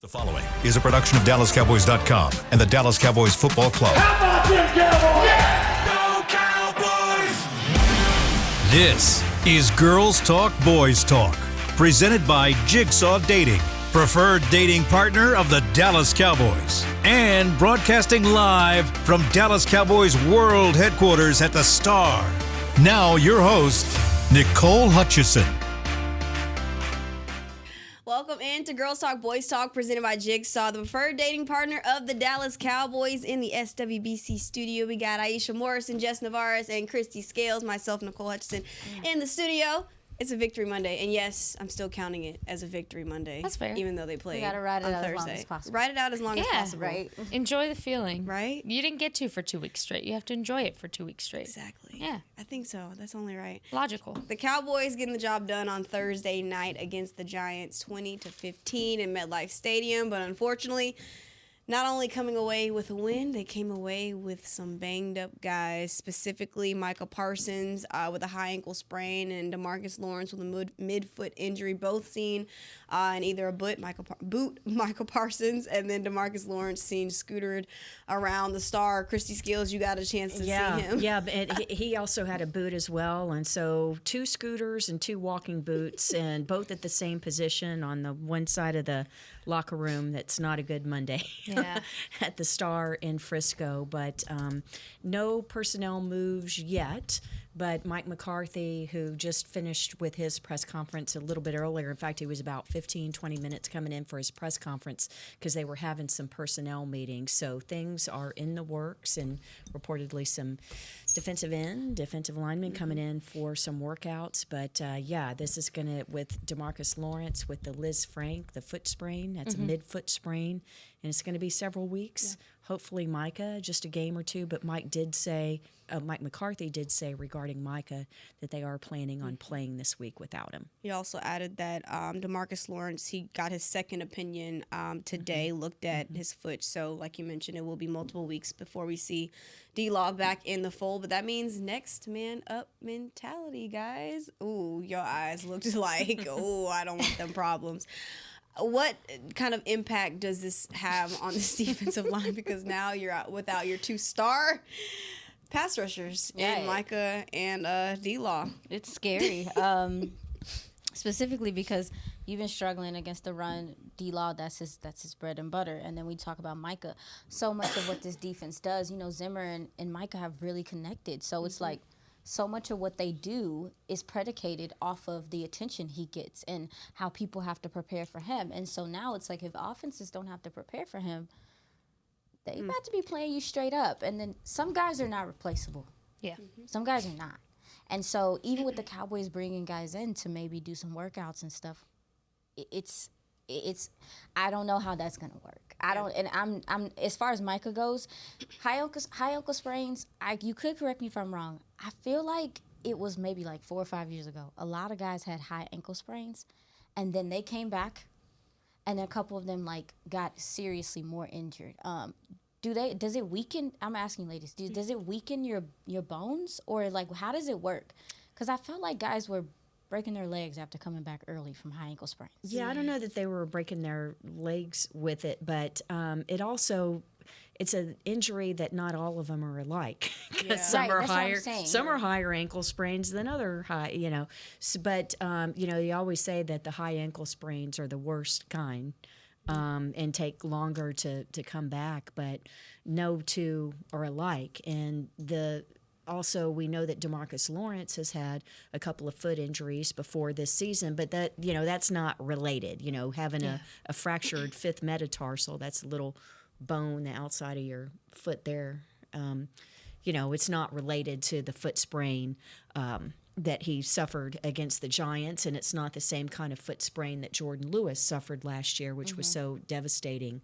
The following is a production of DallasCowboys.com and the Dallas Cowboys Football Club. How about them Cowboys? Yeah! Go Cowboys! This is Girls Talk, Boys Talk, presented by Jigsaw Dating, preferred dating partner of the Dallas Cowboys, and broadcasting live from Dallas Cowboys World Headquarters at the Star. Now your host, Nicole Hutchison. Welcome into Girls Talk, Boys Talk, presented by Jigsaw, the preferred dating partner of the Dallas Cowboys. In the SWBC studio, we got Aisha Morrison, Jess Navarez, and Christy Scales, myself, Nicole Hutchison, in the studio. It's a Victory Monday, and yes, I'm still counting it as a Victory Monday. That's fair. Even though they played on Thursday. Ride it out as long as possible. Ride it out as long as possible. Right. Enjoy the feeling. Right? You didn't get to for 2 weeks straight. You have to enjoy it for 2 weeks straight. Exactly. Yeah. I think so. That's only right. Logical. The Cowboys getting the job done on Thursday night against the Giants, 20-15 in MetLife Stadium, but unfortunately, not only coming away with a win, they came away with some banged-up guys, specifically Micah Parsons with a high ankle sprain and DeMarcus Lawrence with a mid-foot injury, both seen in either a boot, Micah Parsons, and then DeMarcus Lawrence seen scootered around the Star. Christy Scales, you got a chance to see him. Yeah, but he also had a boot as well, and so 2 scooters and 2 walking boots, and both at the same position on the one side of the locker room. That's not a good Monday. Yeah. At the Star in Frisco, but no personnel moves yet. But Mike McCarthy, who just finished with his press conference a little bit earlier, in fact, he was about 15, 20 minutes coming in for his press conference because they were having some personnel meetings. So things are in the works, and reportedly some defensive linemen coming in for some workouts. But, this is going to, with DeMarcus Lawrence, with the Liz Frank, the foot sprain, that's a mid-foot sprain, and it's going to be several weeks. Yeah. Hopefully Micah, just a game or two, but Mike McCarthy did say regarding Micah that they are planning on playing this week without him. He also added that DeMarcus Lawrence, he got his second opinion today, looked at his foot. So like you mentioned, it will be multiple weeks before we see D-Law back in the fold. But that means next man up mentality, guys. Ooh, your eyes looked like, oh, I don't want them problems. What kind of impact does this have on this defensive line? Because now you're out without your 2-star pass rushers in Micah and D-Law. It's scary, specifically because you've been struggling against the run. D-Law, that's his bread and butter. And then we talk about Micah. So much of what this defense does, Zimmer and Micah have really connected. So it's like, so much of what they do is predicated off of the attention he gets and how people have to prepare for him. And so now it's like if offenses don't have to prepare for him, they about to be playing you straight up. And then some guys are not replaceable. Yeah. Some guys are not. And so even with the Cowboys bringing guys in to maybe do some workouts and stuff, it's I don't know how that's gonna work. I'm as far as Micah goes, high ankle sprains. You could correct me if I'm wrong. I feel like it was maybe like 4 or 5 years ago. A lot of guys had high ankle sprains, and then they came back, and a couple of them got seriously more injured. Does it weaken? I'm asking ladies. Does it weaken your bones, or how does it work? Because I felt like guys were breaking their legs after coming back early from high ankle sprains. Yeah, I don't know that they were breaking their legs with it, but it's an injury that not all of them are alike. Some are higher ankle sprains than other high, But you always say that the high ankle sprains are the worst kind. And take longer to come back, but no two are alike. And also, we know that DeMarcus Lawrence has had a couple of foot injuries before this season, but that's not related. Having a fractured fifth metatarsal, that's a little bone the outside of your foot there. It's not related to the foot sprain that he suffered against the Giants, and it's not the same kind of foot sprain that Jordan Lewis suffered last year, which was so devastating.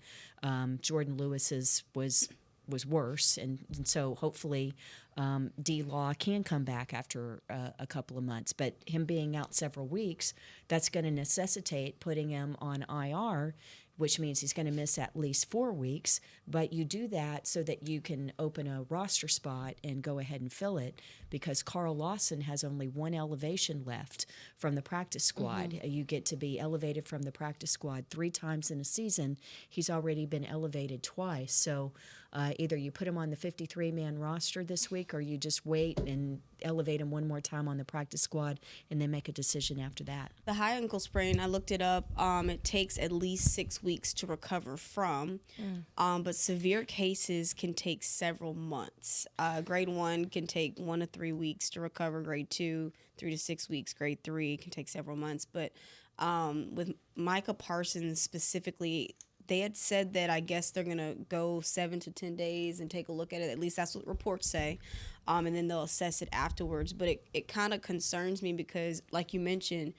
Jordan Lewis's was worse, and so hopefully D-Law can come back after a couple of months. But him being out several weeks, that's going to necessitate putting him on IR, which means he's going to miss at least 4 weeks. But you do that so that you can open a roster spot and go ahead and fill it, because Carl Lawson has only one elevation left from the practice squad. You get to be elevated from the practice squad 3 times in a season. He's already been elevated twice. So either you put him on the 53-man roster this week, or you just wait and elevate him one more time on the practice squad and then make a decision after that. The high ankle sprain, I looked it up. It takes at least 6 weeks to recover from, but severe cases can take several months. Grade 1 can take 1 to 3 weeks to recover. Grade 2, 3 to 6 weeks. Grade 3 can take several months. But with Micah Parsons specifically, they had said that I guess they're going to go 7 to 10 days and take a look at it. At least that's what reports say. And then they'll assess it afterwards. But it kind of concerns me because, like you mentioned,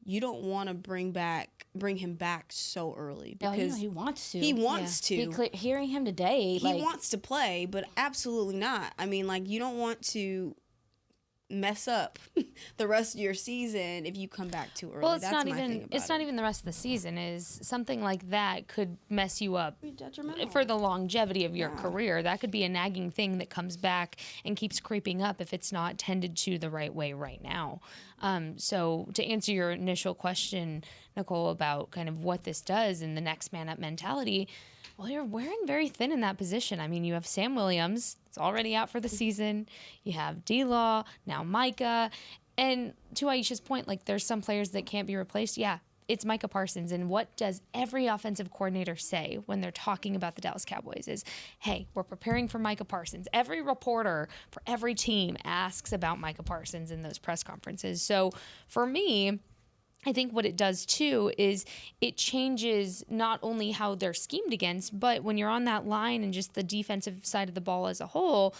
you don't want to bring him back so early. Because he wants to. He wants to. Hearing him today, he wants to play, but absolutely not. I mean, like, you don't want to mess up the rest of your season if you come back too early. Well, That's not my even thing about it's not even the rest of the season. Is something like that could mess you up detrimental for the longevity of your career. That could be a nagging thing that comes back and keeps creeping up if it's not tended to the right way right now. So to answer your initial question, Nicole, about kind of what this does in the next man up mentality, well, you're wearing very thin in that position. I mean, you have Sam Williams, it's already out for the season. You have D-Law, now Micah. And to Aisha's point, like, there's some players that can't be replaced. Yeah, it's Micah Parsons. And what does every offensive coordinator say when they're talking about the Dallas Cowboys is, hey, we're preparing for Micah Parsons. Every reporter for every team asks about Micah Parsons in those press conferences. So for me, I think what it does, too, is it changes not only how they're schemed against, but when you're on that line and just the defensive side of the ball as a whole,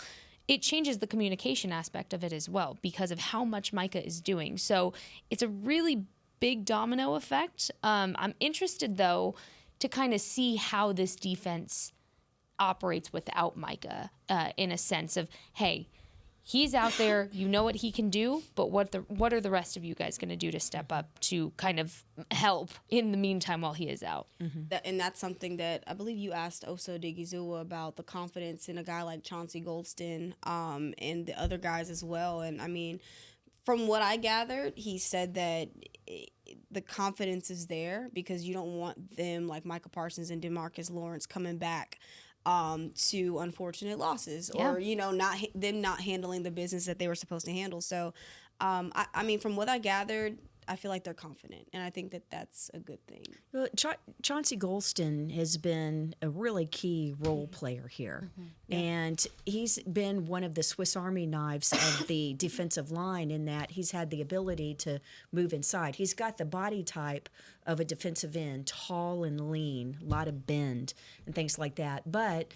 it changes the communication aspect of it as well because of how much Micah is doing. So it's a really big domino effect. I'm interested, though, to kind of see how this defense operates without Micah in a sense of, hey, he's out there, you know what he can do, but what are the rest of you guys going to do to step up to kind of help in the meantime while he is out? And that's something that I believe you asked Oso Digizua about, the confidence in a guy like Chauncey Golston and the other guys as well. And, I mean, from what I gathered, he said that the confidence is there because you don't want them like Micah Parsons and DeMarcus Lawrence coming back to unfortunate losses or, not handling the business that they were supposed to handle. So, I mean, from what I gathered, I feel like they're confident, and I think that that's a good thing. Well, Chauncey Golston has been a really key role player here, and he's been one of the Swiss Army knives of the defensive line in that he's had the ability to move inside. He's got the body type of a defensive end, tall and lean, a lot of bend and things like that, but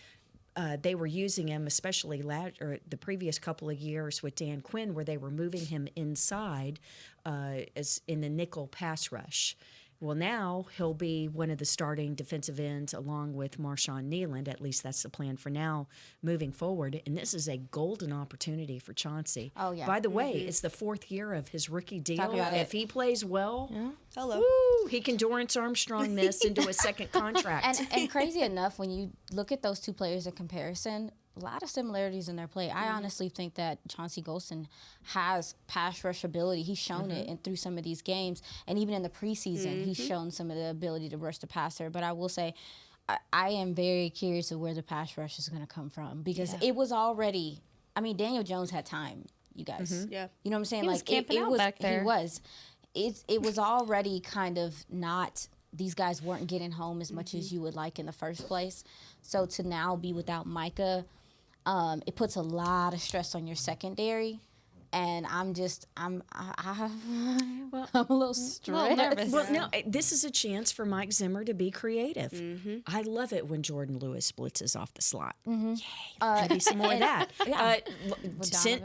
they were using him, especially the previous couple of years with Dan Quinn, where they were moving him inside as in the nickel pass rush. Well, now he'll be one of the starting defensive ends along with Marshawn Nealand. At least that's the plan for now moving forward. And this is a golden opportunity for Chauncey. Oh, yeah. By the way, it's the 4th year of his rookie deal. If he plays well, he can Dorrance Armstrong this into a second contract. And crazy enough, when you look at those two players in comparison, a lot of similarities in their play. I honestly think that Chauncey Golston has pass rush ability. He's shown it through some of these games. And even in the preseason, he's shown some of the ability to rush the passer. But I will say, I am very curious of where the pass rush is going to come from because it was already, I mean, Daniel Jones had time, you guys. Yeah. You know what I'm saying? He was camping out back there. He was. It was already kind of not, these guys weren't getting home as much as you would like in the first place. So to now be without Micah, it puts a lot of stress on your secondary, and I'm a little stressed. A little nervous. Well, no, this is a chance for Mike Zimmer to be creative. I love it when Jordan Lewis blitzes off the slot. Yay, maybe some more of that.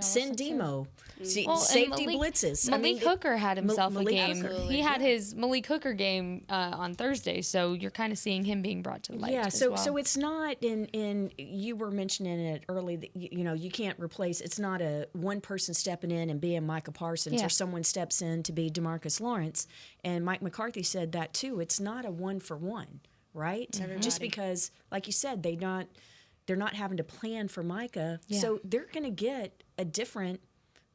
Send Demo. Safety blitzes. Malik Hooker had himself a game. Absolutely. He had his Malik Hooker game on Thursday, so you're kind of seeing him being brought to light. Yeah, as so well. so it's not in you were mentioning it early that you can't replace. It's not a one person stepping in and being Micah Parsons or someone steps in to be DeMarcus Lawrence. And Mike McCarthy said that too. It's not a 1-for-1. right? Just because, like you said, they're not having to plan for Micah, so they're going to get a different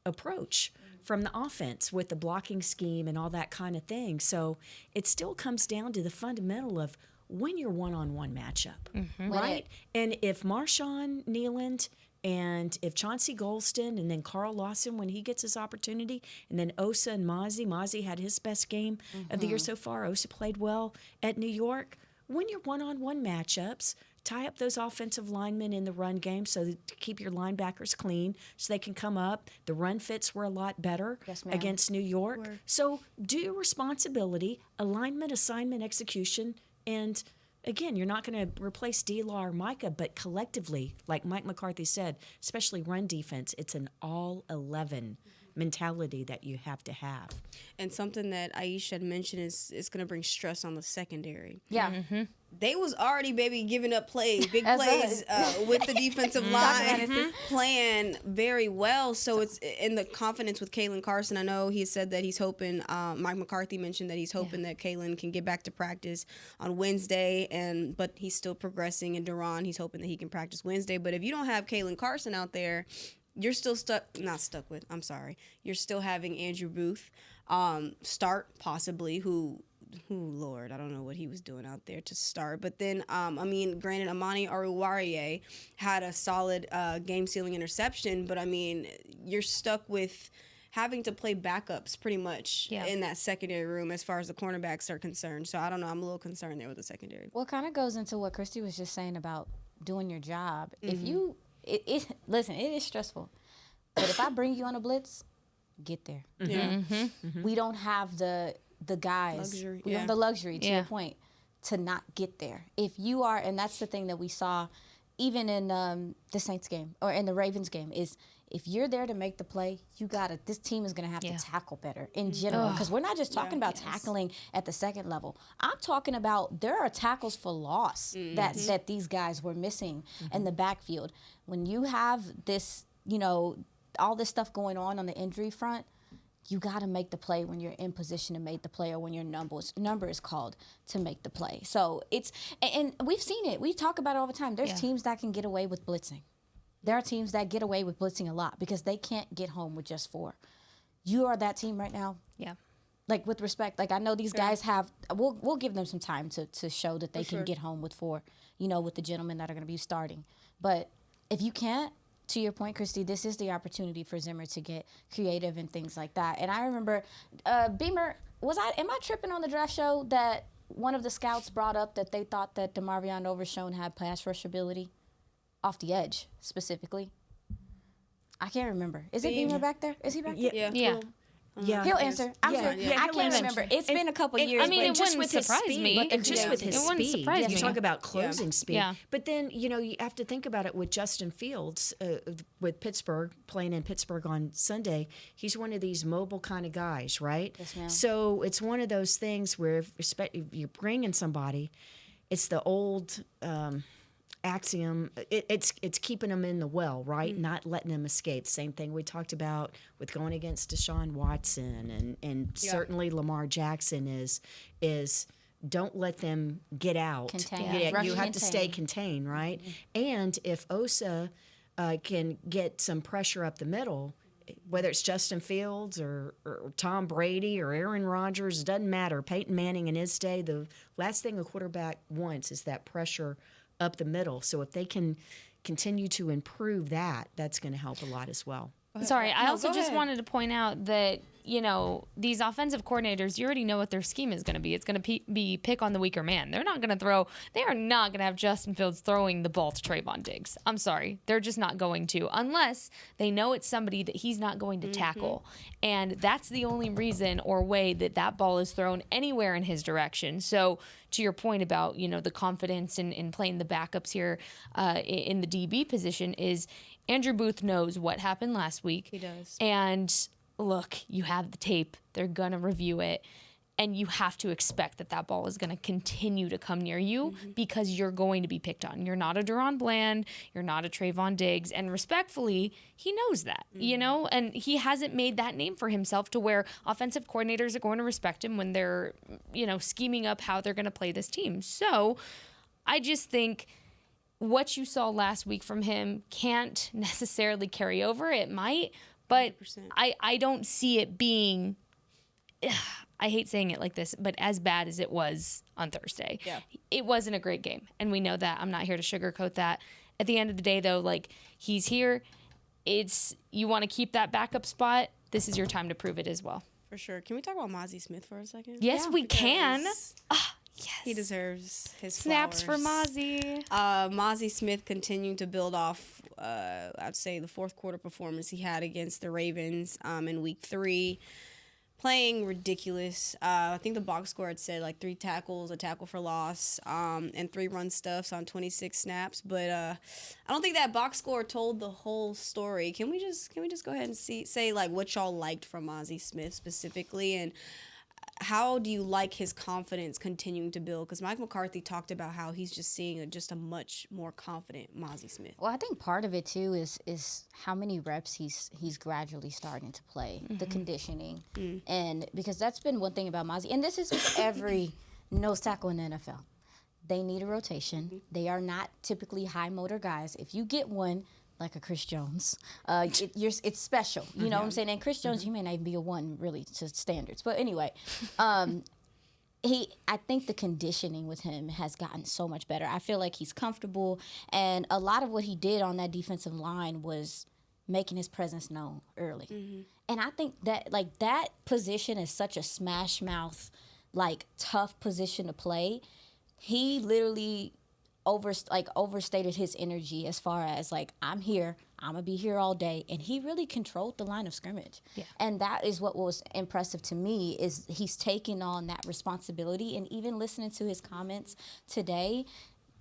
approach from the offense with the blocking scheme and all that kind of thing. So it still comes down to the fundamental of when you're one-on-one matchup, right? And if Marshawn Nealand and if Chauncey Golston and then Carl Lawson when he gets his opportunity, and then Osa and Mazi had his best game of the year so far. Osa played well at New York. When you're one-on-one matchups, tie up those offensive linemen in the run game to keep your linebackers clean so they can come up. The run fits were a lot better against New York. So do your responsibility, alignment, assignment, execution, and again, you're not going to replace D-Law or Micah, but collectively, like Mike McCarthy said, especially run defense, it's an all-11 mentality that you have to have. And something that Aisha had mentioned is going to bring stress on the secondary. Yeah. They was already, giving up plays, big plays with the defensive line playing very well. So it's in the confidence with Kalen Carson. I know he said that he's hoping, Mike McCarthy mentioned that he's hoping that Kalen can get back to practice on Wednesday, but he's still progressing. And Duran, he's hoping that he can practice Wednesday. But if you don't have Kalen Carson out there, you're still you're still having Andrew Booth start possibly, who, Lord, I don't know what he was doing out there to start. But then, granted, Amani Aruwariye had a solid game-sealing interception, but, you're stuck with having to play backups pretty much in that secondary room as far as the cornerbacks are concerned. So, I don't know. I'm a little concerned there with the secondary. Well, it kind of goes into what Christy was just saying about doing your job. If you... listen, it is stressful. But if I bring you on a blitz, get there. Yeah. We don't have the guys. We don't have the luxury, to your point, to not get there. If you are, and that's the thing that we saw even in the Saints game or in the Ravens game, is if you're there to make the play, this team is going to have to tackle better in general. Because we're not just talking about tackling at the second level. I'm talking about there are tackles for loss that these guys were missing in the backfield. When you have this, all this stuff going on the injury front, you got to make the play when you're in position to make the play or when your number is called to make the play. So and we've seen it. We talk about it all the time. There's teams that can get away with blitzing. There are teams that get away with blitzing a lot because they can't get home with just 4. You are that team right now. Yeah. Like, with respect, I know these guys have, we'll give them some time to show that they can get home with 4, with the gentlemen that are going to be starting. But if you can't, to your point, Christy, this is the opportunity for Zimmer to get creative and things like that. And I remember, Beamer, am I tripping on the draft show that one of the scouts brought up that they thought that DeMarvion Overshown had pass rush ability? Off the edge, specifically. I can't remember. Is it Beamer back there? Is he back there? Yeah. Yeah, he'll answer. I'm sure. I can't remember. It's been a couple years. It just wouldn't with his surprise speed, me. and just with his speed, you talk about closing speed. Yeah. But then you have to think about it with Justin Fields with Pittsburgh, playing in Pittsburgh on Sunday. He's one of these mobile kind of guys, right? Yes, ma'am. So it's one of those things where if you're bringing somebody, it's the old axiom. It's keeping them in the well, right? Not letting them escape. Same thing we talked about with going against Deshaun Watson and certainly Lamar Jackson is don't let them get out. Contain. You have to stay contained, right? And if Osa can get some pressure up the middle, whether it's Justin Fields or Tom Brady or Aaron Rodgers, it doesn't matter. Peyton Manning in his day, the last thing a quarterback wants is that pressure up the middle. So if they can continue to improve that, that's going to help a lot as well. Sorry, I also just wanted to point out that, these offensive coordinators, you already know what their scheme is going to be. It's going to be pick on the weaker man. They are not going to have Justin Fields throwing the ball to Trayvon Diggs. I'm sorry. They're just not going to, unless they know it's somebody that he's not going to tackle. And that's the only reason or way that ball is thrown anywhere in his direction. So to your point about, the confidence in playing the backups here in the DB position is Andrew Booth knows what happened last week. He does. And look, you have the tape. They're going to review it. And you have to expect that that ball is going to continue to come near you because you're going to be picked on. You're not a Deron Bland. You're not a Trayvon Diggs. And respectfully, he knows that, you know, and he hasn't made that name for himself to where offensive coordinators are going to respect him when they're, you know, scheming up how they're going to play this team. So I just think what you saw last week from him can't necessarily carry over. It might, but I don't see it being... I hate saying it like this, but as bad as it was on Thursday. Yeah. It wasn't a great game, and we know that. I'm not here to sugarcoat that. At the end of the day, though, like, he's here. You want to keep that backup spot, this is your time to prove it as well. For sure. Can we talk about Mazi Smith for a second? Yes, we can. Yes. He deserves his Snaps flowers. for Mazi. Mazi Smith continued to build off, I'd say, the fourth quarter performance he had against the Ravens in week 3. Playing ridiculous. I think the box score had said like 3 tackles, a tackle for loss, and 3 run stuffs on 26 snaps. But I don't think that box score told the whole story. Can we just go ahead and say like what y'all liked from Mazi Smith specifically, and how do you like his confidence continuing to build? Because Mike McCarthy talked about how he's just seeing a much more confident Mazi Smith. Well, I think part of it too is how many reps he's gradually starting to play, the conditioning, and because that's been one thing about Mazi, and this is with every nose tackle in the NFL. They need a rotation. They are not typically high motor guys. If you get one like a Chris Jones, it's special. You know what I'm saying? And Chris Jones, you may not even be a 1 really to standards. But anyway, I think the conditioning with him has gotten so much better. I feel like he's comfortable, and a lot of what he did on that defensive line was making his presence known early. And I think that like that position is such a smash mouth, like tough position to play. He literally overstated his energy as far as like, I'm here, I'm gonna be here all day, and he really controlled the line of scrimmage. And that is what was impressive to me, is he's taking on that responsibility. And even listening to his comments today,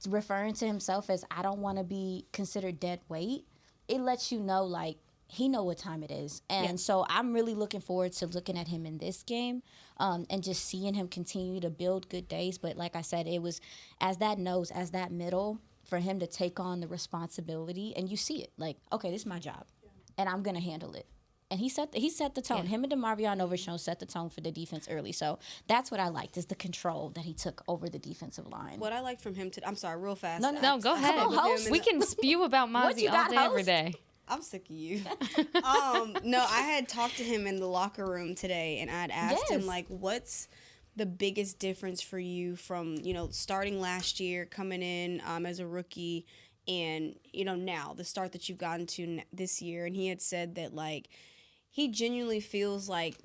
referring to himself as, I don't want to be considered dead weight, it lets you know like he know what time it is. And so I'm really looking forward to looking at him in this game, and just seeing him continue to build good days. But like I said, it was as that middle, for him to take on the responsibility, and you see it like, okay, this is my job, and I'm gonna handle it. And he set the tone. Him and DeMarvion Overshown set the tone for the defense early. So that's what I liked, is the control that he took over the defensive line. What I liked from him I'm sorry, real fast. No, go ahead. We can spew about Mazi all day, every day. I'm sick of you. No, I had talked to him in the locker room today, and I'd asked him, like, what's the biggest difference for you from, you know, starting last year, coming in as a rookie, and, you know, now, the start that you've gotten to this year. And he had said that, like, he genuinely feels like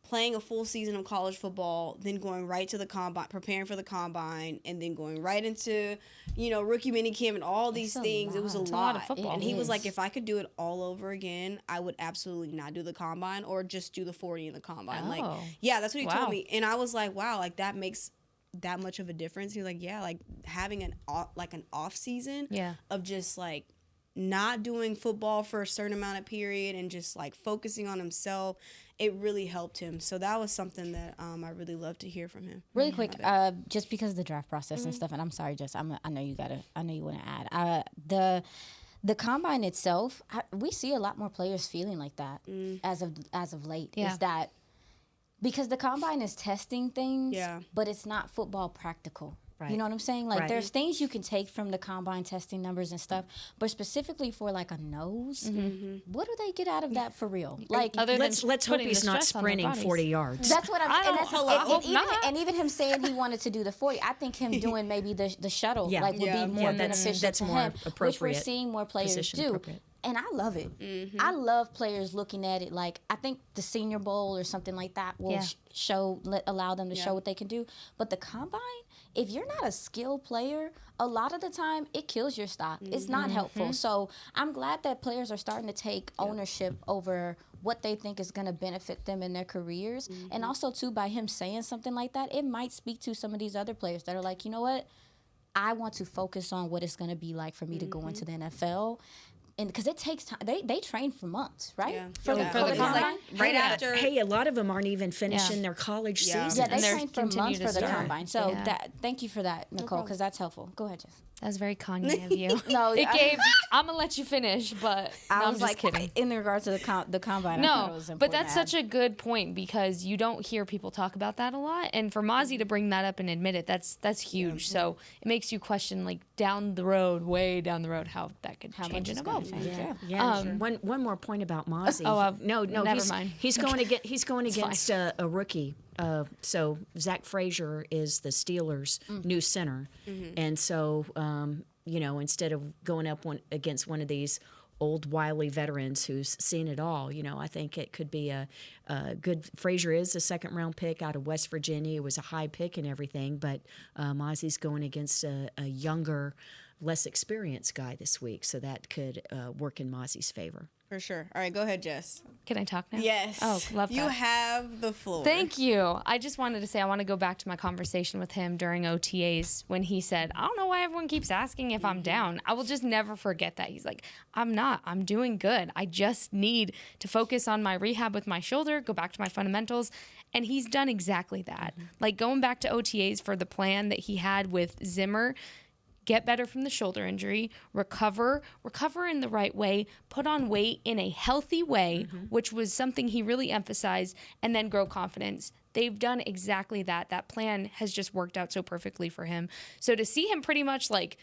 playing a full season of college football, then going right to the combine, preparing for the combine, and then going right into, you know, rookie minicamp and all these things. It was a lot of football. And he was like, if I could do it all over again, I would absolutely not do the combine, or just do the 40 in the combine. Like, yeah, that's what he told me. And I was like, wow, like that makes that much of a difference. He was like, yeah, like having an off season of just like not doing football for a certain amount of period and just like focusing on himself, it really helped him. So that was something that I really loved to hear from him. Really quick, just because of the draft process and stuff, and I'm sorry, Jess, I know you want to add. The combine itself, we see a lot more players feeling like that as of late. Is that because the combine is testing things, but it's not football practical. Right. You know what I'm saying? Like, there's things you can take from the combine testing numbers and stuff, but specifically for like a nose, what do they get out of that for real? Like, let's hope he's not sprinting 40 yards. That's what I'm. And even him saying he wanted to do the 40, I think him doing maybe the shuttle would be more beneficial to him, which we're seeing more players do. And I love it. I love players looking at it like, I think the Senior Bowl or something like that will allow them to show what they can do. But the combine, if you're not a skilled player, a lot of the time it kills your stock. It's not helpful. So I'm glad that players are starting to take ownership over what they think is going to benefit them in their careers. And also, too, by him saying something like that, it might speak to some of these other players that are like, you know what? I want to focus on what it's going to be like for me to go into the NFL. and because it takes time, they train for months, right? Yeah. For the It's combine. like right after. Hey, a lot of them aren't even finishing their college season. Yeah, they they're train for continue months to for the start. combine. So thank you for that, Nicole, because that's helpful. Go ahead, Jess. That was very Kanye of you. No, I'm gonna let you finish, but I'm was just like, kidding. in regards to the combine, I thought it No, was important but that's to add. such a good point because you don't hear people talk about that a lot. And for Mazi to bring that up and admit it, that's huge. So it makes you question, like, down the road, way down the road, how that could change much and it's gonna evolve. change. Yeah. One more point about Mazi. No, never mind. He's going against a rookie. So Zach Frazier is the Steelers' new center, and so instead of going up against one of these old wily veterans who's seen it all, I think it could be a good. Frazier is a second-round pick out of West Virginia. It was a high pick and everything, but Mazi's going against a younger, less experienced guy this week, so that could work in Mazi's favor. For sure. All right, go ahead, Jess. Can I talk now? Yes. Oh, love that. You have the floor. Thank you. I just wanted to say I want to go back to my conversation with him during OTAs when he said, I don't know why everyone keeps asking if I'm down. I will just never forget that. He's like, I'm not. I'm doing good. I just need to focus on my rehab with my shoulder, go back to my fundamentals. And he's done exactly that. Like going back to OTAs for the plan that he had with Zimmer, get better from the shoulder injury, recover in the right way, put on weight in a healthy way, which was something he really emphasized, and then grow confidence. They've done exactly that. That plan has just worked out so perfectly for him. So to see him pretty much like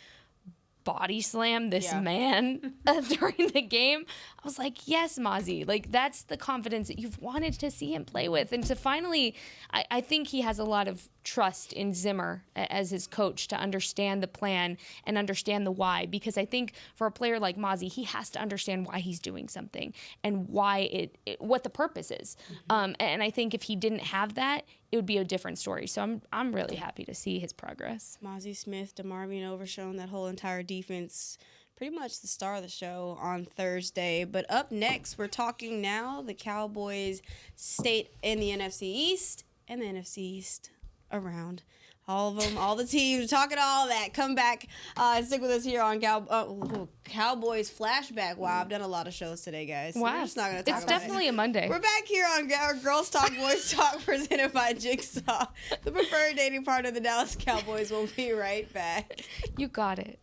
body slam this man during the game, I was like, yes, Mazi, like that's the confidence that you've wanted to see him play with. And to finally, I think he has a lot of trust in Zimmer as his coach to understand the plan and understand the why, because I think for a player like Mazi, he has to understand why he's doing something and why what the purpose is. And I think if he didn't have that, it would be a different story. So I'm really happy to see his progress. Mazi Smith, DeMarvion Overshown, that whole entire defense, pretty much the star of the show on Thursday. But up next, we're talking now the Cowboys state in the NFC East and the NFC East around. All of them, all the teams, talking all that. Come back and stick with us here on Cowboys Flashback. Wow, I've done a lot of shows today, guys. So Wow. we're just not going to talk It's about definitely it. a Monday. We're back here on Girls Talk, Boys Talk, presented by Jigsaw, the preferred dating partner of the Dallas Cowboys. We'll be right back. You got it.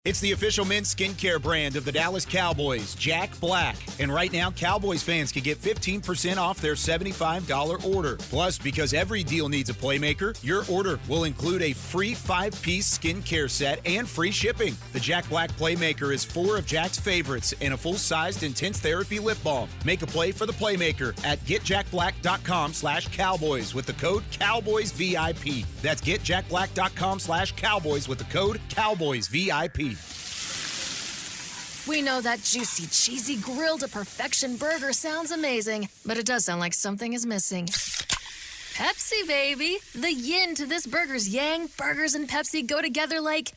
It's the official men's skincare brand of the Dallas Cowboys, Jack Black. And right now, Cowboys fans can get 15% off their $75 order. Plus, because every deal needs a playmaker, your order will include a free 5-piece skincare set and free shipping. The Jack Black Playmaker is 4 of Jack's favorites and a full-sized intense therapy lip balm. Make a play for the Playmaker at getjackblack.com/Cowboys with the code CowboysVIP. That's getjackblack.com/Cowboys with the code CowboysVIP. We know that juicy, cheesy, grilled to perfection burger sounds amazing, but it does sound like something is missing. Pepsi, baby! The yin to this burger's yang. Burgers and Pepsi go together like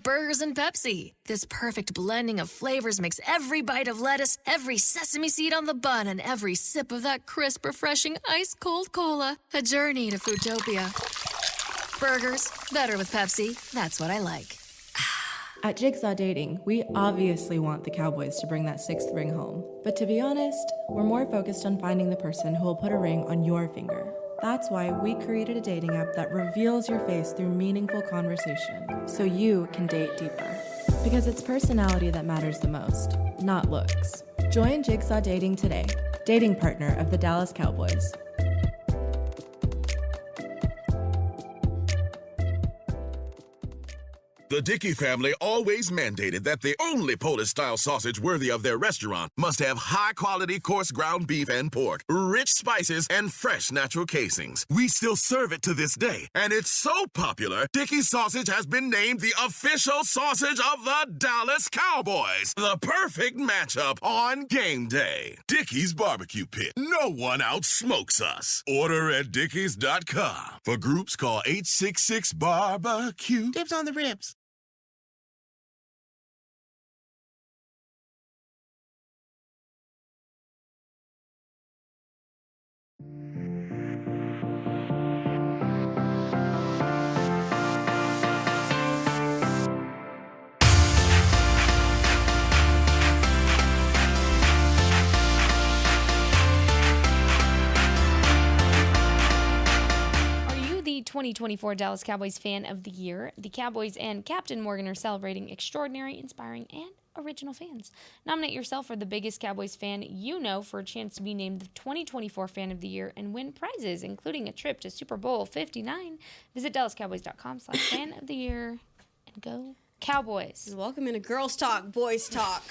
burgers and Pepsi. This perfect blending of flavors makes every bite of lettuce, every sesame seed on the bun, and every sip of that crisp, refreshing, ice-cold cola a journey to Foodtopia. Burgers, better with Pepsi. That's what I like. At Jigsaw Dating, we obviously want the Cowboys to bring that 6th ring home. But to be honest, we're more focused on finding the person who will put a ring on your finger. That's why we created a dating app that reveals your face through meaningful conversation, so you can date deeper. Because it's personality that matters the most, not looks. Join Jigsaw Dating today, dating partner of the Dallas Cowboys. The Dickey family always mandated that the only Polish-style sausage worthy of their restaurant must have high-quality coarse ground beef and pork, rich spices, and fresh natural casings. We still serve it to this day, and it's so popular, Dickey's sausage has been named the official sausage of the Dallas Cowboys. The perfect matchup on game day. Dickey's Barbecue Pit. No one outsmokes us. Order at dickeys.com. For groups, call 866-BARBECUE. Dibs on the ribs. 2024 Dallas Cowboys Fan of the Year. The Cowboys and Captain Morgan are celebrating extraordinary, inspiring, and original fans. Nominate yourself or the biggest Cowboys fan you know for a chance to be named the 2024 Fan of the Year and win prizes, including a trip to Super Bowl 59. Visit DallasCowboys.com/Fan of the Year and go Cowboys. Welcome into Girls Talk, Boys Talk.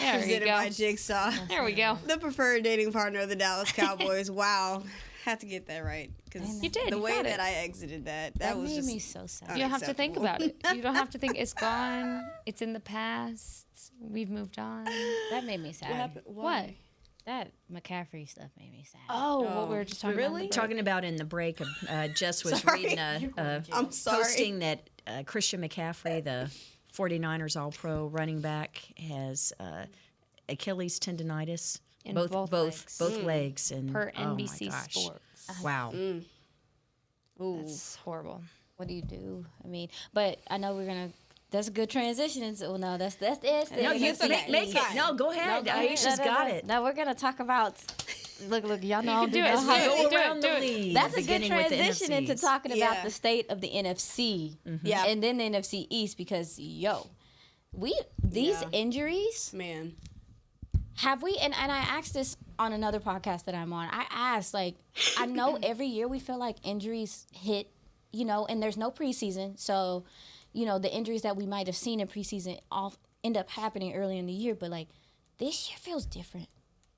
There you Presented go. by Jigsaw. There we go. The preferred dating partner of the Dallas Cowboys. Wow. Had to get that right. Because You did. the You way got that it. I exited that was made just me so sad. You don't have to think about it. You don't have to think. It's gone. It's in the past. We've moved on. That made me sad. What happened? What? That McCaffrey stuff made me sad. Oh, what we were just talking about. Talking about in the break, Jess was reading I'm sorry. posting that Christian McCaffrey, the 49ers All-Pro running back, has Achilles tendonitis In both both legs, and Per oh my NBC gosh. Sports. Wow. That's horrible. What do you do? I mean, but I know we're gonna. That's a good transition. Well, no, that's it. No, you make it. No, go ahead. Aisha's got it. Now we're gonna talk about. Look, y'all know. You can do it. Go Do it, around do the it. league. That's a good beginning with the transition into NFCs. talking Yeah. about the state of the NFC, Yeah. and then the NFC East because these Yeah. injuries. Man. Have we, and I asked this on another podcast that I'm on, I asked, like, I know every year we feel like injuries hit, and there's no preseason. So, the injuries that we might have seen in preseason all end up happening early in the year. But, like, this year feels different.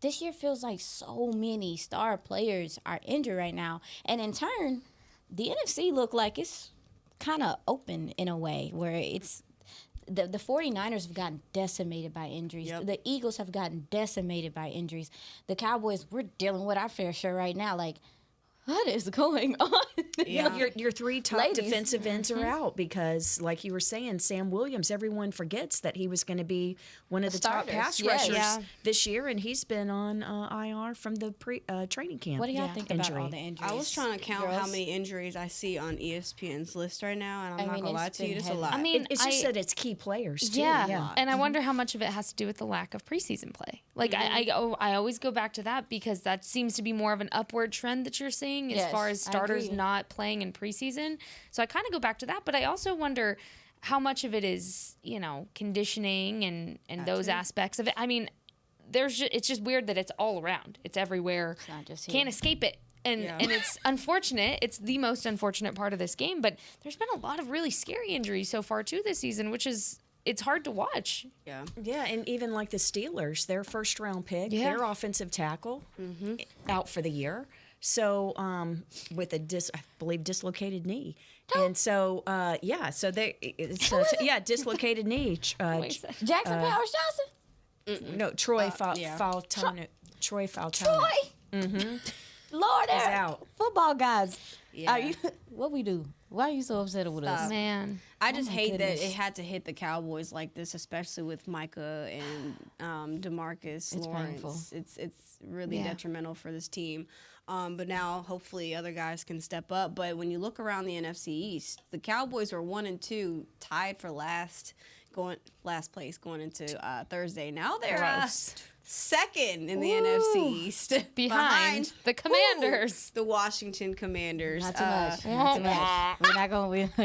This year feels like so many star players are injured right now. And in turn, the NFC look like it's kind of open in a way where it's, the 49ers have gotten decimated by injuries. Yep. The Eagles have gotten decimated by injuries. The Cowboys, we're dealing with our fair share right now. Like, what is going on? Yeah. Your three top Ladies. defensive ends are out because, like you were saying, Sam Williams, everyone forgets that he was going to be one of the top starters. pass Yes. rushers Yeah. this year, and he's been on IR from the training camp. What do y'all think injury. about all the injuries? I was trying to count how girls? many injuries I see on ESPN's list right now, and I'm not mean, going to lie it's to you, been it's a heavy. lot. I mean, It's just that it's key players, too. Yeah. And I wonder how much of it has to do with the lack of preseason play. Like, I always go back to that because that seems to be more of an upward trend that you're seeing as Yes, far as I starters agree. not playing in preseason. So I kind of go back to that. But I also wonder how much of it is, conditioning and those aspects of it. I mean, it's just weird that it's all around. It's everywhere. It's not just here. Can't escape it. And it's unfortunate. It's the most unfortunate part of this game. But there's been a lot of really scary injuries so far, too, this season, which is... It's hard to watch. Yeah. Yeah, and even like the Steelers, their first-round pick, Yeah. their offensive tackle, out for the year. So with I believe, dislocated knee. And so, dislocated knee. Jackson Powers Johnson? No, Troy yeah. Faltone. Troy Faltone. Troy? Lord, He's Eric. out. Football guys. Yeah. Are you, what we do? Why are you so upset with us? Man. I just my hate goodness. that it had to hit the Cowboys like this, especially with Micah and DeMarcus Lawrence. painful. It's really Yeah. detrimental for this team. But now hopefully other guys can step up. But when you look around the NFC East, the Cowboys are 1-2, tied for last place going into Thursday. Now they're Gross. second in the NFC East, Behind the Commanders. the Washington Commanders. Not too much. Not too much. We're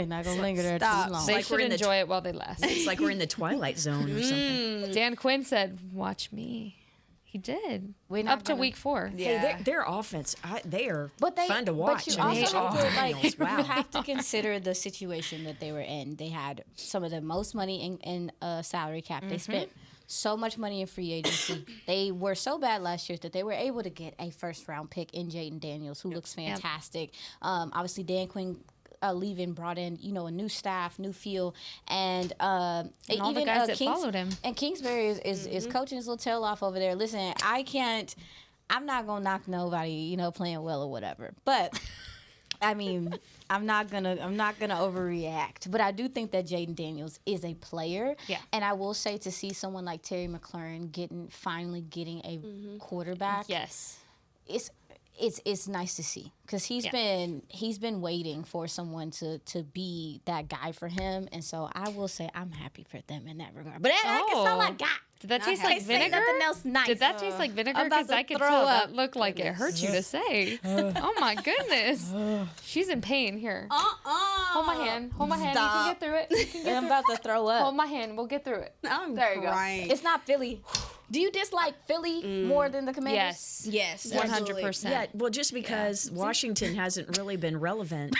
not gonna linger there Stop. too long. They like we're should in the enjoy it while they last. It's like we're in the Twilight Zone or something. Dan Quinn said, "Watch me." He did. We're not Up to gonna- week 4. Yeah. Hey, their offense, they are But fun to watch. But you and they also have are to, like, finals. Wow. you have to consider the situation that they were in. They had some of the most money in salary cap. They spent so much money in free agency. They were so bad last year that they were able to get a first-round pick in Jaden Daniels, who looks fantastic. Obviously, Dan Quinn leaving brought in, a new staff, new feel, and all the guys that followed him. And Kingsbury is coaching his little tail off over there. Listen, I'm not gonna knock nobody, playing well or whatever, but. I mean, I'm not gonna overreact, but I do think that Jaden Daniels is a player. Yeah. And I will say, to see someone like Terry McLaurin finally getting a quarterback, Yes. it's nice to see, because he's been waiting for someone to be that guy for him, and so I will say I'm happy for them in that regard. But that can sound like God. Did that taste like vinegar? Nothing else nice. Did that taste like vinegar? about Because to I could throw tell up. that looked like it hurt you to say. Oh my goodness. She's in pain here. Hold my hand. Hold my hand. You can get through it. You can get I'm through about to throw up. Hold my hand. We'll get through it. I'm There you go. crying. It's not Philly. Do you dislike Philly more than the Commanders? Yes. Yes, 100%. Yeah, well, just because Washington hasn't really been relevant.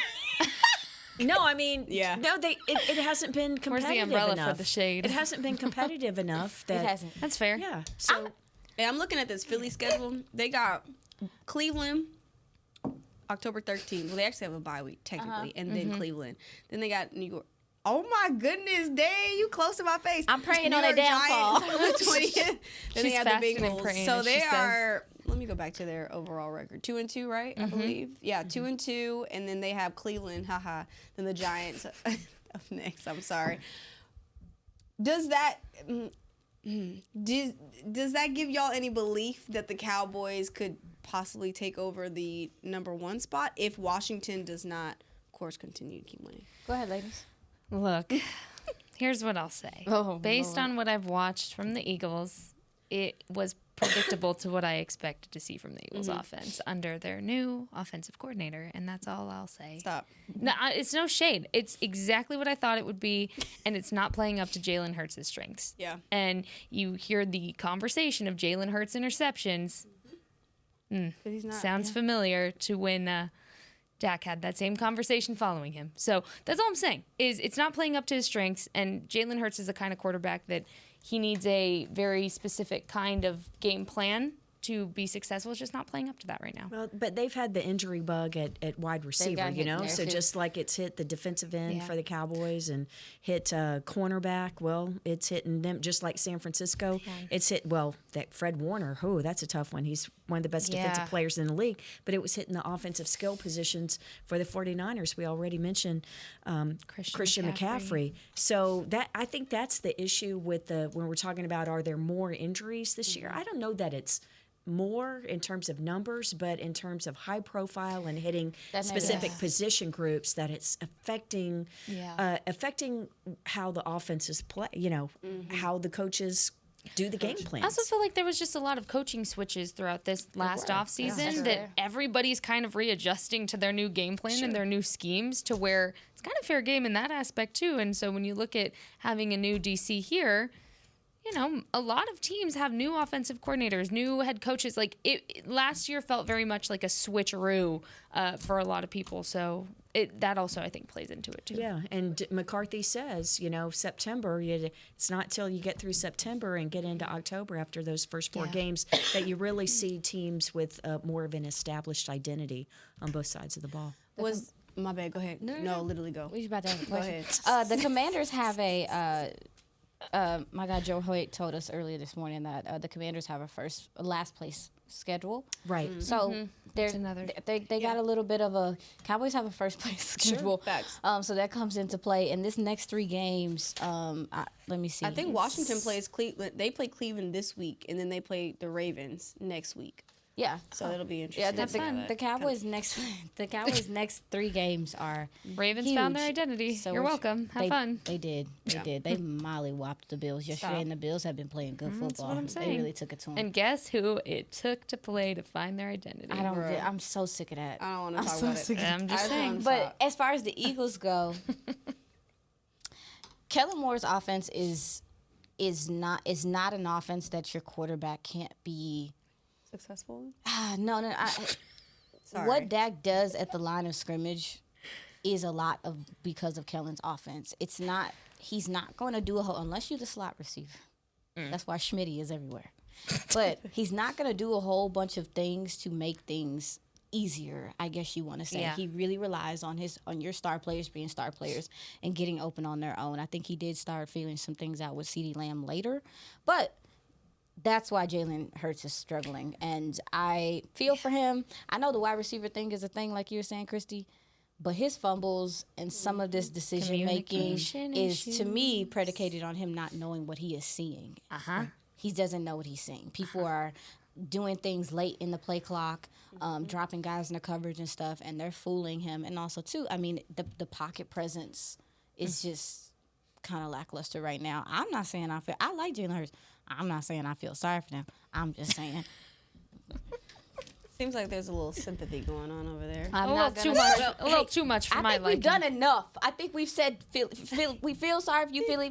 No, I mean, no, it hasn't been Where's competitive the umbrella enough. for the shade? It hasn't been competitive enough. That, It hasn't. That's fair. Yeah, so And I'm looking at this Philly schedule. They got Cleveland October 13th. Well, they actually have a bye week technically, and then Cleveland. Then they got New York. Oh my goodness, Dave, you close to my face. I'm praying New on a York downfall. Giants on the 20th. Then they She's have fasting the and Bengals. praying, So as they she says. are. Let me go back to their overall record. 2-2, right? I believe. Yeah, 2-2, and then they have Cleveland. Haha. Then the Giants up next. I'm sorry. Does that? Does that give y'all any belief that the Cowboys could possibly take over the number 1 spot if Washington does not, of course, continue to keep winning? Go ahead, ladies. Look, here's what I'll say. Based on what I've watched from the Eagles, it was predictable to what I expected to see from the Eagles offense under their new offensive coordinator, and that's all I'll say. Stop. No, it's no shade. It's exactly what I thought it would be, and it's not playing up to Jalen Hurts' strengths. Yeah. And you hear the conversation of Jalen Hurts interceptions. 'Cause he's not, Sounds familiar to when Dak had that same conversation following him. So that's all I'm saying, is it's not playing up to his strengths, and Jalen Hurts is the kind of quarterback that he needs a very specific kind of game plan to be successful. It's just not playing up to that right now. well, but they've had the injury bug at wide receiver, got you hit know. there, So too. just like it's hit the defensive end Yeah. for the Cowboys and hit cornerback, well, it's hitting them just like San Francisco. It's hit that Fred Warner. Oh, that's a tough one. He's one of the best defensive Yeah. players in the league. But it was hitting the offensive skill positions for the 49ers. We already mentioned Christian McCaffrey. So I think that's the issue with when we're talking about are there more injuries this year? I don't know that it's more in terms of numbers, but in terms of high profile and hitting That makes specific sense. position groups, that it's affecting how the offenses play. You know, how the coaches do the game plans. I also feel like there was just a lot of coaching switches throughout this last offseason that everybody's kind of readjusting to their new game plan and their new schemes to where it's kind of fair game in that aspect too. And so when you look at having a new DC here, you know, a lot of teams have new offensive coordinators, new head coaches. Like last year felt very much like a switcheroo for a lot of people. So that also, I think, plays into it too. Yeah, and McCarthy says, you know, September, it's not till you get through September and get into October after those first 4 games that you really see teams with more of an established identity on both sides of the ball. My bad, go ahead. No, literally go. We was about to have a Go question. ahead. The Commanders have a. My guy Joe Hoyt told us earlier this morning that the Commanders have a last place schedule. Right. So there's they got a little bit of a Cowboys have a first place schedule. Facts. So that comes into play in this next 3 games. Let me see. I think Washington plays Cleveland. They play Cleveland this week, and then they play the Ravens next week. Yeah. So it'll be Yeah, interesting. the Cowboys next 3 games are Ravens huge. found their identity. So You're welcome. Have fun. They did. They mollywopped the Bills yesterday, and the Bills have been playing good football. That's what I'm They saying. really took it to them. And guess who it took to play to find their identity? I'm so sick of that. I don't want to talk about it. I'm just saying. But as far as the Eagles go, Kellen Moore's offense is not an offense that your quarterback can't be. Successful? No. Sorry. What Dak does at the line of scrimmage is a lot of because of Kellen's offense. He's not going to do unless you're the slot receiver. That's why Schmitty is everywhere. But he's not going to do a whole bunch of things to make things easier, I guess you want to say. Yeah. He really relies on your star players being star players and getting open on their own. I think he did start feeling some things out with CeeDee Lamb later. But that's why Jalen Hurts is struggling. And I feel for him. I know the wide receiver thing is a thing, like you were saying, Christy. But his fumbles and some of this decision-making is, to me, predicated on him not knowing what he is seeing. He doesn't know what he's seeing. People are doing things late in the play clock, dropping guys in the coverage and stuff, and they're fooling him. And also, too, I mean, the pocket presence is just kind of lackluster right now. I'm not saying I like Jalen Hurts. I'm not saying I feel sorry for them. I'm just saying. Seems like there's a little sympathy going on over there. I'm a not little gonna a little too much for my liking. I think we've done enough. I think we've said we feel sorry for you, Philly.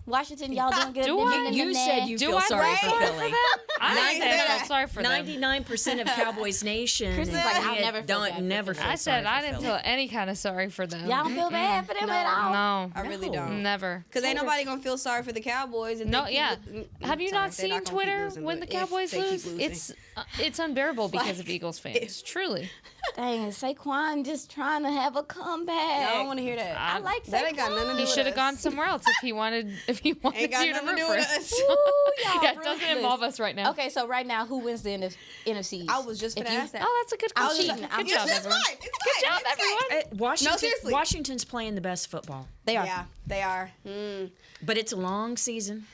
Washington, y'all doing good. You said you feel sorry for Philly. I said I feel sorry for them. 99% of Cowboys Nation. Chris is like, I'll never feel bad. Never feel I said sorry I for didn't Philly. feel any kind of sorry for them. Y'all don't feel bad for them at all? No. I really don't. Never. Because ain't nobody going to feel sorry for the Cowboys. And No, they yeah. Have you not they're seen gonna keep Twitter losing, when the but if Cowboys they keep lose? losing. It's unbearable because of Eagles fans. Truly. Dang, Saquon just trying to have a comeback. I don't want to hear that. I like That Saquon. ain't got nothing to do He with should have us. gone somewhere else if he wanted. Ain't got you to nothing to root do for with him. us. Ooh, y'all Yeah, it doesn't ruthless. involve us right now. Okay, so right now, who wins the NFC East? I was just going to ask that. Oh, that's a good I was question. just- Good Yes, job, It's everyone. fine. It's Good fine. job, It's fine. everyone. No, seriously. Washington's playing the best football, They are. Yeah, they are. but it's a long season.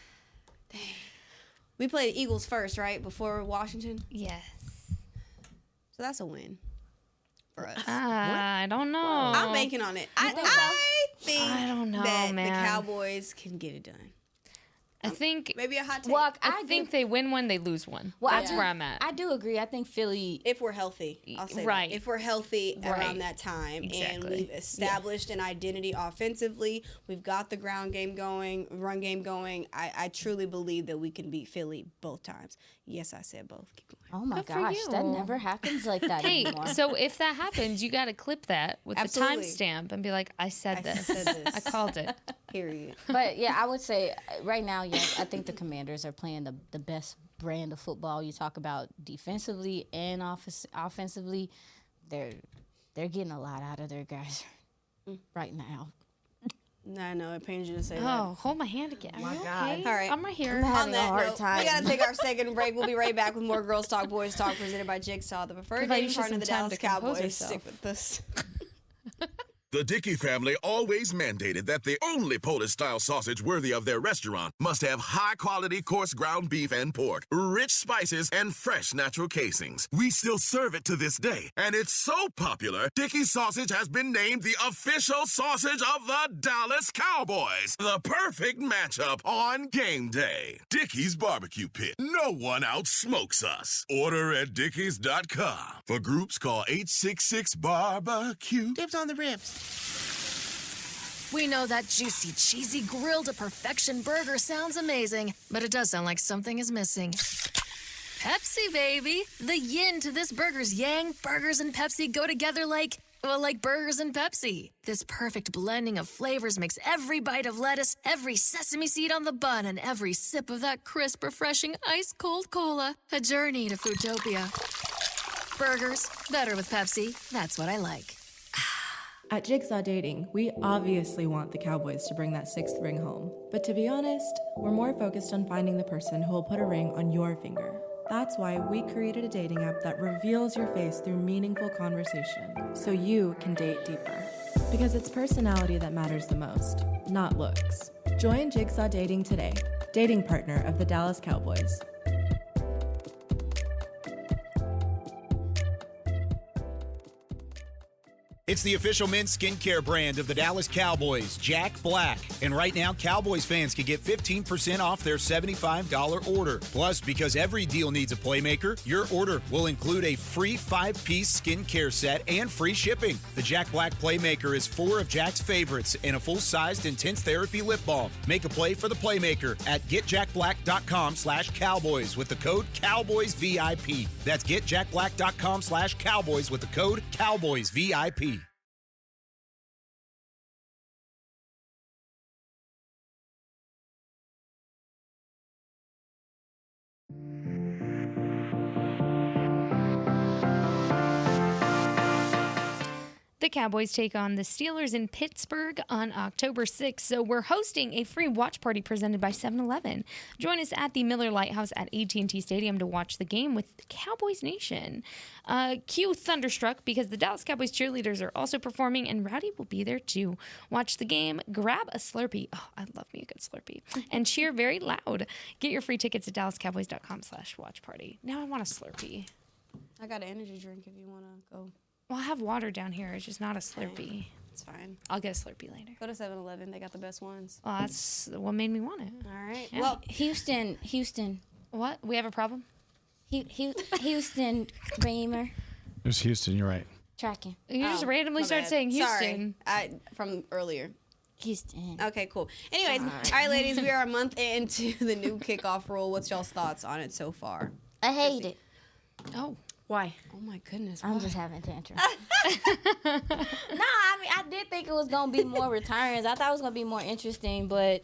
We played the Eagles first, right? Before Washington. Yes. So that's a win for us. I don't know. I'm banking on it. I think I don't know, that man. the Cowboys can get it done. I think. Maybe a hot take. Well, I think they win one, they lose one. Well, That's where I'm at. I do agree. I think Philly. if we're healthy, I'll say Right. that. If we're healthy Right. around that time, and Exactly. we've established an identity offensively, we've got the ground game going, run game going. I truly believe that we can beat Philly both times. Yes, I said both. Keep going. Oh my Good for gosh, that you. never happens like that Hey, anymore. so if that happens, you got to clip that with Absolutely. the timestamp and be like, I said this. said this. I called it. Period. But yeah, I would say right now, yes, I think the Commanders are playing the best brand of football. You talk about defensively and offensively, they're getting a lot out of their guys right now. I know it pains you to say that. Oh, hold my hand again. Are you okay? All right. I'm right here. I'm On having a that hard note, time. we gotta take our second break. We'll be right back with more Girls Talk, Boys Talk, presented by Jigsaw, the preferred Provide dating you partner of the some time Dallas to compose Cowboys. yourself. Stick with us. The Dickey family always mandated that the only Polish-style sausage worthy of their restaurant must have high-quality coarse ground beef and pork, rich spices, and fresh natural casings. We still serve it to this day, and it's so popular, Dickey's sausage has been named the official sausage of the Dallas Cowboys. The perfect matchup on game day. Dickey's Barbecue Pit. No one outsmokes us. Order at dickeys.com. For groups, call 866-BARBECUE. Dibs on the ribs. We know that juicy, cheesy, grilled to perfection burger sounds amazing, but it does sound like something is missing. Pepsi, baby! The yin to this burger's yang. Burgers and Pepsi go together like burgers and Pepsi. This perfect blending of flavors makes every bite of lettuce, every sesame seed on the bun, and every sip of that crisp, refreshing, ice-cold cola a journey to Foodtopia. Burgers, better with Pepsi. That's what I like. At Jigsaw Dating, we obviously want the Cowboys to bring that sixth ring home. But to be honest, we're more focused on finding the person who will put a ring on your finger. That's why we created a dating app that reveals your face through meaningful conversation, so you can date deeper. Because it's personality that matters the most, not looks. Join Jigsaw Dating today, dating partner of the Dallas Cowboys. It's the official men's skincare brand of the Dallas Cowboys, Jack Black. And right now, Cowboys fans can get 15% off their $75 order. Plus, because every deal needs a playmaker, your order will include a free 5-piece skincare set and free shipping. The Jack Black Playmaker is 4 of Jack's favorites and a full-sized intense therapy lip balm. Make a play for the playmaker at getjackblack.com/Cowboys with the code CowboysVIP. That's getjackblack.com/Cowboys with the code CowboysVIP. The Cowboys take on the Steelers in Pittsburgh on October 6th, so we're hosting a free watch party presented by 7-Eleven. Join us at the Miller Lighthouse at AT&T Stadium to watch the game with Cowboys Nation. Cue Thunderstruck because the Dallas Cowboys cheerleaders are also performing, and Rowdy will be there too. Watch the game, grab a Slurpee. Oh, I love me a good Slurpee. And cheer very loud. Get your free tickets at dallascowboys.com/watch party. Now I want a Slurpee. I got an energy drink if you want to go. Well, I have water down here. It's just not a Slurpee. It's fine. I'll get Slurpee later. Go to 7-Eleven. They got the best ones. Well, that's what made me want it. All right. Yeah. Well, Houston. What? We have a problem? Houston, Beamer. It was Houston. You're right. Tracking. You just randomly my start bad. saying Houston. Sorry. From earlier. Houston. Okay, cool. Anyways, all right, ladies, we are a month into the new kickoff rule. What's y'all's thoughts on it so far? I hate it. Oh. Why? Oh my goodness. I'm just having tantrum. No, I mean, I did think it was going to be more returns. I thought it was going to be more interesting, but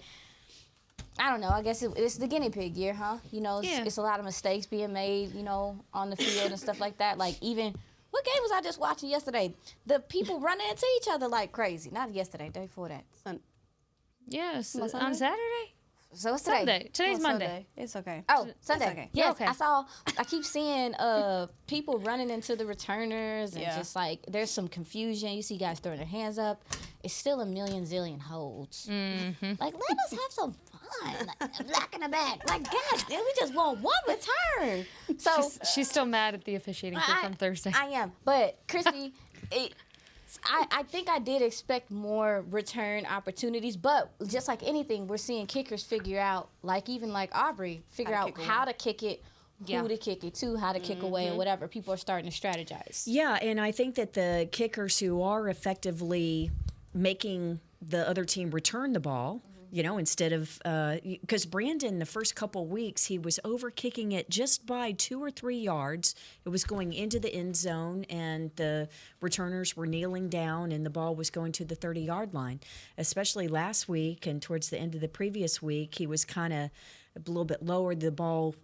I don't know. I guess it's the guinea pig year, huh? You know, it's a lot of mistakes being made, you know, on the field and stuff like that. Like, even, what game was I just watching yesterday? The people running into each other like crazy. Not yesterday, day before that. Yes, Sunday? on Saturday? So what's today? Sunday. Today's Monday. Sunday. It's okay. Oh, Sunday. It's okay. Yes, Okay. I keep seeing people running into the returners and just like there's some confusion. You see guys throwing their hands up. It's still a million zillion holds. Mm-hmm. Like, let us have some fun. Like, black in the back. Like, God, we just want one return. So She's still mad at the officiating crew from Thursday. I am. But, Christy, I think I did expect more return opportunities, but just like anything, we're seeing kickers figure out, like even like Aubrey, figure out how to kick it, who to kick it to, how to kick away, and whatever. People are starting to strategize. Yeah, and I think that the kickers who are effectively making the other team return the ball, you know, instead of because Brandon, the first couple weeks, he was over kicking it just by 2 or 3 yards. It was going into the end zone, and the returners were kneeling down, and the ball was going to the 30-yard line. Especially last week and towards the end of the previous week, he was kind of a little bit lower. The ball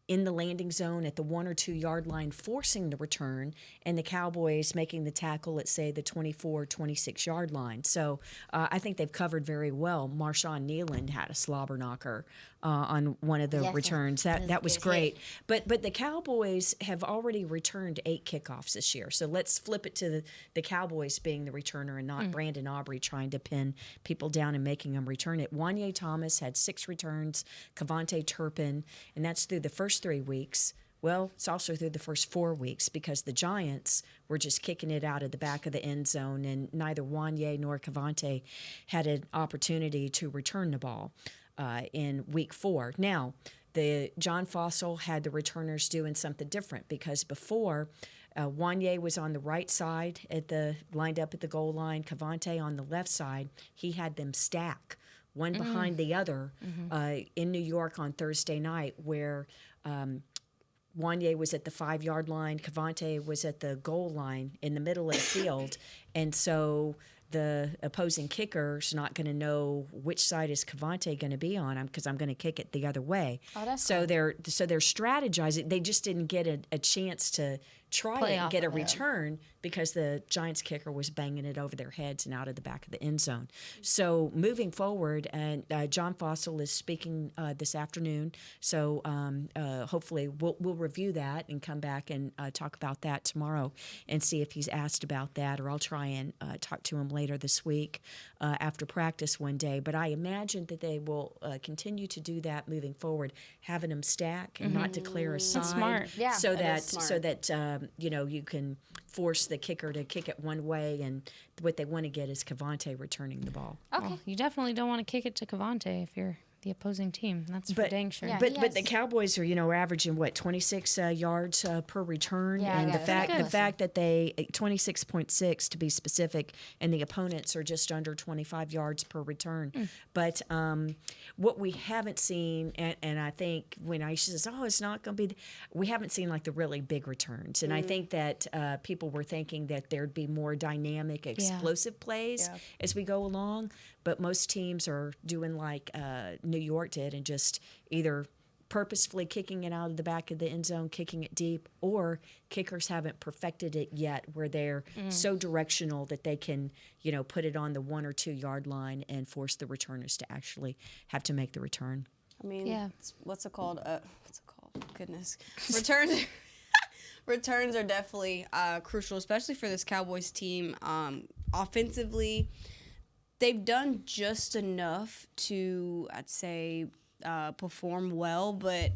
in the landing zone at the 1 or 2 yard line, forcing the return, and the Cowboys making the tackle at, say, the 24, 26 yard line. So I think they've covered very well. Marshawn Nealand had a slobber knocker on one of the returns. That was great. But the Cowboys have already returned 8 kickoffs this year. So let's flip it to the Cowboys being the returner and not Brandon Aubrey trying to pin people down and making them return it. Wanye Thomas had 6 returns, Kavonte Turpin, and that's through the first 3 weeks. Well, it's also through the first 4 weeks because the Giants were just kicking it out of the back of the end zone, and neither Wanye nor Kavonte had an opportunity to return the ball in week 4. Now, the John Fossil had the returners doing something different because before Wanye was on the right side lined up at the goal line, Kavonte on the left side. He had them stack one behind the other in New York on Thursday night, where Wanye was at the 5 yard line, Kavonte was at the goal line in the middle of the field, and so the opposing kicker's not going to know which side is Kavonte going to be on because I'm going to kick it the other way. Oh, that's so cool. they're strategizing. They just didn't get a chance to try it and get a return because the Giants kicker was banging it over their heads and out of the back of the end zone. So moving forward, and John Fossil is speaking this afternoon. So hopefully we'll review that and come back and talk about that tomorrow and see if he's asked about that, or I'll try and talk to him later this week after practice one day. But I imagine that they will continue to do that moving forward, having them stack and not declare a side. That's smart. Yeah, so that is smart. so that you can force the kicker to kick it one way, and what they want to get is Kavonte returning the ball. Okay. Well, you definitely don't want to kick it to Kavonte if you're the opposing team. That's for dang sure. Yeah. But the Cowboys are averaging 26 yards per return, and the fact that they 26.6 to be specific, and the opponents are just under 25 yards per return. But what we haven't seen, and I think when Aisha says, it's not going to be, we haven't seen like the really big returns, and I think that people were thinking that there'd be more dynamic, explosive plays as we go along. But most teams are doing like New York did and just either purposefully kicking it out of the back of the end zone, kicking it deep, or kickers haven't perfected it yet where they're so directional that they can, put it on the 1 or 2 yard line and force the returners to actually have to make the return. I mean, what's it called? Goodness. Returns are definitely crucial, especially for this Cowboys team. Offensively, they've done just enough to, I'd say, perform well, but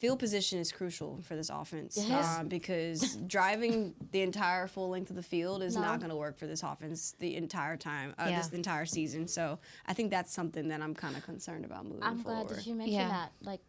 field position is crucial for this offense Yes. because driving the entire full length of the field is not going to work for this offense the entire time, this entire season. So I think that's something that I'm kind of concerned about moving forward. I'm glad that you mentioned that. Like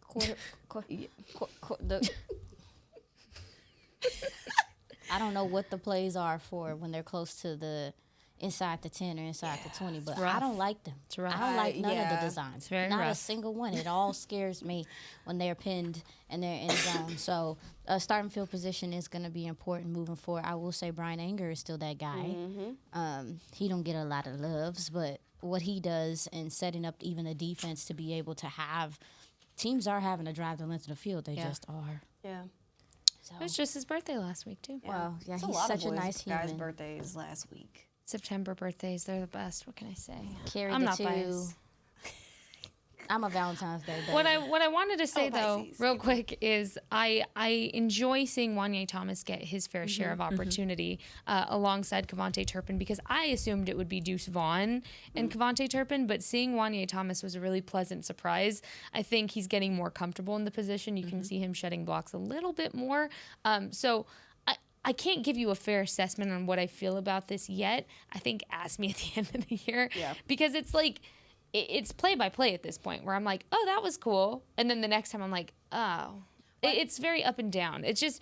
I don't know what the plays are for when they're close to the inside the 10 or inside the 20, but I don't like them. I don't like none of the designs. Not a single one. It all scares me when they're pinned and they're in zone. So starting field position is going to be important moving forward. I will say Brian Anger is still that guy. He don't get a lot of loves, but what he does in setting up even the defense to be able to have teams are having to drive the length of the field. They just are. Yeah. So. It was just his birthday last week, too. Well, yeah, he's such a nice human. Guys' birthdays last week. September birthdays, they're the best. What can I say? I'm not biased. I'm a Valentine's Day baby. What I wanted to say though, real quick, is I enjoy seeing Wanye Thomas get his fair share of opportunity alongside Kevontae Turpin, because I assumed it would be Deuce Vaughn and Kevontae Turpin, but seeing Wanye Thomas was a really pleasant surprise. I think he's getting more comfortable in the position. You can see him shedding blocks a little bit more. So I can't give you a fair assessment on what I feel about this yet. I think ask me at the end of the year, because it's like, it's play by play at this point where I'm like, oh, that was cool. And then the next time I'm like, oh, it's very up and down. It's just,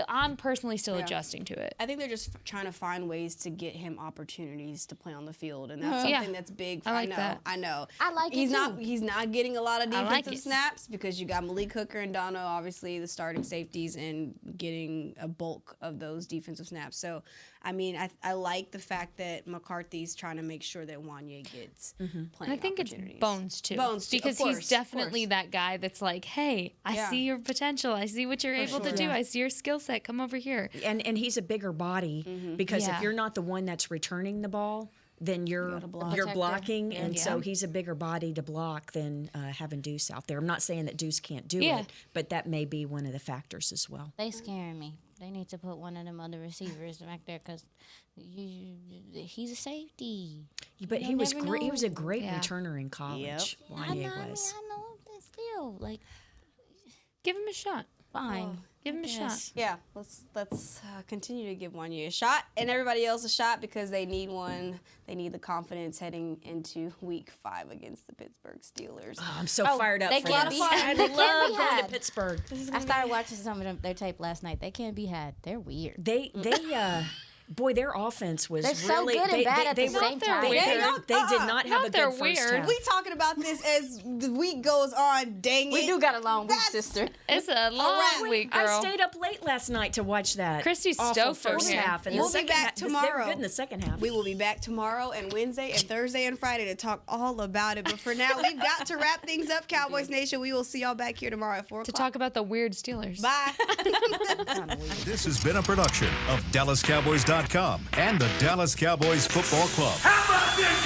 I'm personally still adjusting to it. I think they're just trying to find ways to get him opportunities to play on the field, and that's something that's big. I know. I like he's it not. too. He's not getting a lot of defensive snaps because you got Malik Hooker and Dono, obviously the starting safeties, and getting a bulk of those defensive snaps. So, I mean, I like the fact that McCarthy's trying to make sure that Wanye gets playing. I think it's Bones too. Because of course, he's definitely that guy that's like, hey, I see your potential. I see what you're able to do. I see your skill set. Come over here. And he's a bigger body because if you're not the one that's returning the ball, then you're blocking, and so he's a bigger body to block than having Deuce out there. I'm not saying that Deuce can't do it, but that may be one of the factors as well. They scaring me. They need to put one of them other receivers back there because he's a safety. But he was great. He was a great returner in college. Wanye was. I know, but still, like, give him a shot. Fine. Give him a shot. Yeah, let's continue to give Wanye a shot and everybody else a shot because they need one. They need the confidence heading into Week 5 against the Pittsburgh Steelers. Oh, I'm so fired up for this. I love going to Pittsburgh. I started watching some of their tape last night. They can't be had. They're weird. Boy, their offense was They're so really good and bad at the same time. They did not have a good first half. We talking about this as the week goes on. Dang it. We do got a long week, sister. It's a long week, girl. I stayed up late last night to watch that. Christy's stoked first half. And we'll be back tomorrow. They were good in the second half. We will be back tomorrow and Wednesday and Thursday and Friday to talk all about it. But for now, we've got to wrap things up, Cowboys Nation. We will see y'all back here tomorrow at 4 o'clock. To talk about the weird Steelers. Bye. This has been a production of DallasCowboys.com and the Dallas Cowboys Football Club. How about this,